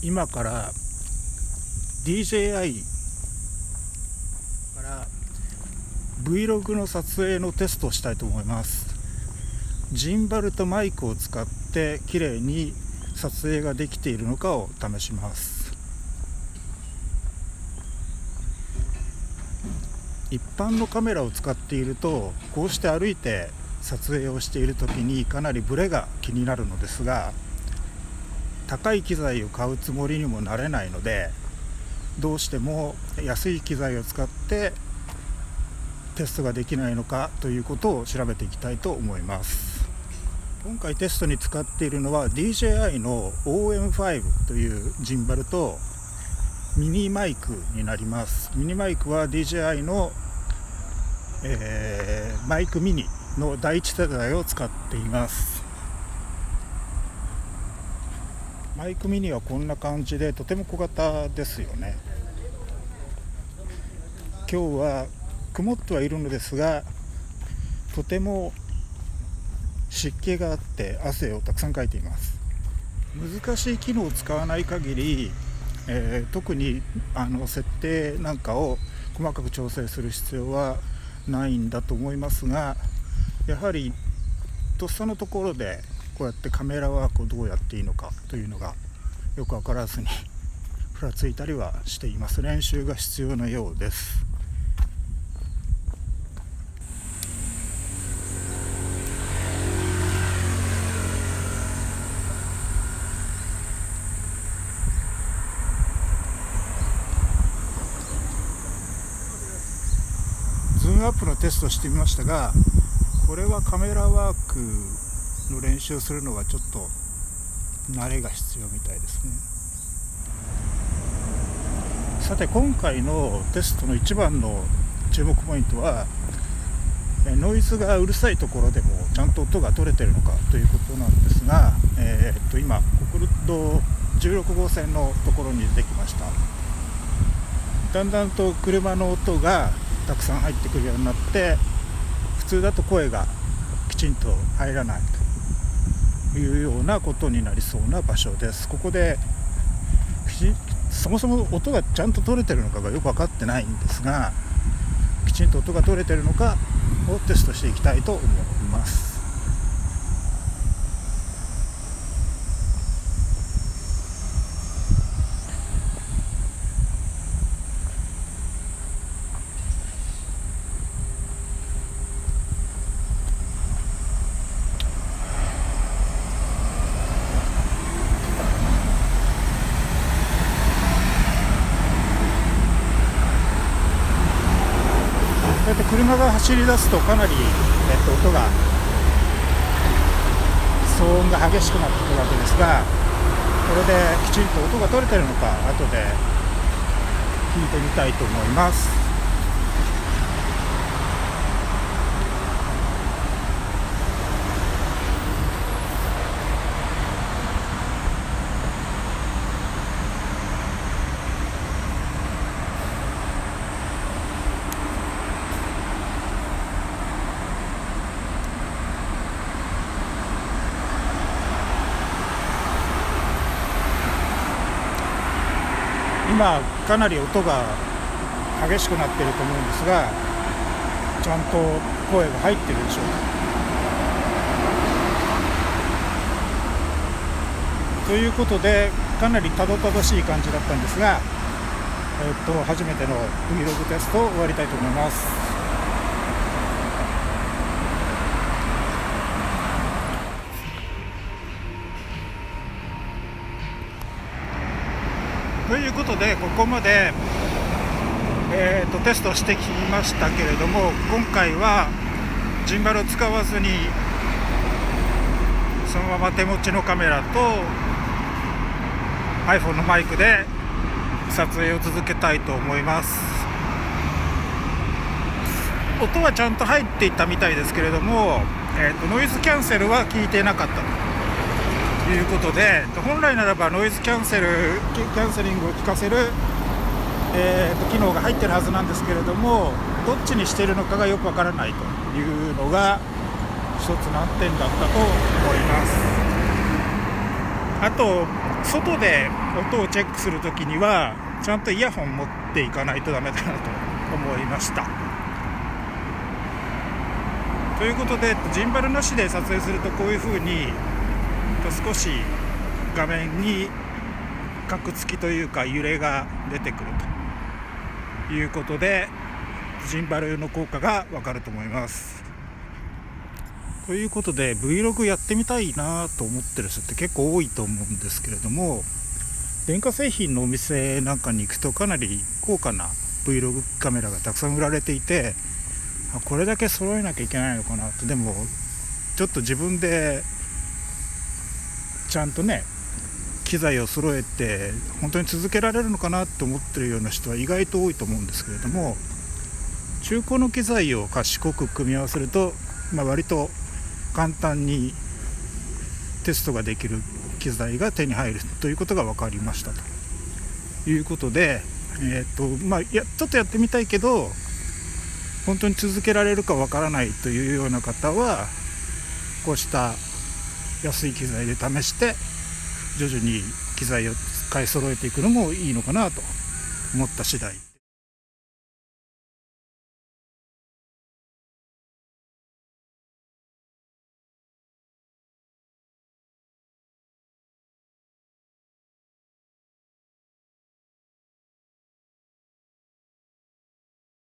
今から DJI から Vlog の撮影のテストをしたいと思います。ジンバルとマイクを使って綺麗に撮影ができているのかを試します。一般のカメラを使っているとこうして歩いて撮影をしている時にかなりブレが気になるのですが、高い機材を買うつもりにもなれないので、どうしても安い機材を使ってテストができないのかということを調べていきたいと思います。今回テストに使っているのは DJI の OM5 というジンバルとミニマイクになります。ミニマイクは DJI の、マイクミニの第一世代を使っています。マイクミニはこんな感じでとても小型ですよね。今日は曇ってはいるのですが、とても湿気があって汗をたくさんかいています。難しい機能を使わない限り、特に設定なんかを細かく調整する必要はないんだと思いますが、やはりとっさのところでこうやってカメラワークをどうやっていいのかというのがよく分からずにふらついたりはしています。練習が必要なようです。ズームアップのテストしてみましたが、これはカメラワークの練習をするのはちょっと慣れが必要みたいですね。さて、今回のテストの一番の注目ポイントは、ノイズがうるさいところでもちゃんと音が取れているのかということなんですが、今国道16号線のところに出てきました。だんだんと車の音がたくさん入ってくるようになって、普通だと声がきちんと入らないというようなことになりそうな場所です。ここでそもそも音がちゃんと取れてるのかがよく分かってないんですが、きちんと音が取れてるのかをテストしていきたいと思います。こうやって車が走り出すとかなり、音が騒音が激しくなってくるわけですが、これできちんと音が取れてるのか後で聞いてみたいと思います。今かなり音が激しくなっていると思うんですが、ちゃんと声が入ってるでしょうか。ということでかなりたどたどしい感じだったんですが、初めての Vlog テストを終わりたいと思います。ということでここまで、テストしてきましたけれども、今回はジンバルを使わずにそのまま手持ちのカメラと iPhone のマイクで撮影を続けたいと思います。音はちゃんと入っていたみたいですけれども、ノイズキャンセルは効いてなかったということで、本来ならばノイズキャンセリングを効かせる、機能が入ってるはずなんですけれども、どっちにしているのかがよくわからないというのが一つ難点だったと思います。あと外で音をチェックするときにはちゃんとイヤホン持っていかないとダメだなと思いました。ということでジンバルなしで撮影するとこういう風に少し画面にカクつきというか揺れが出てくるということでジンバルの効果がわかると思います。ということで Vlog やってみたいなと思ってる人って結構多いと思うんですけれども、電化製品のお店なんかに行くとかなり高価な Vlog カメラがたくさん売られていて、これだけ揃えなきゃいけないのかなと。でもちょっと自分でちゃんとね機材を揃えて本当に続けられるのかなと思ってるような人は意外と多いと思うんですけれども、中古の機材を賢く組み合わせると、割と簡単にテストができる機材が手に入るということが分かりましたということで、ちょっとやってみたいけど本当に続けられるか分からないというような方はこうした安い機材で試して徐々に機材を買い揃えていくのもいいのかなと思った次第。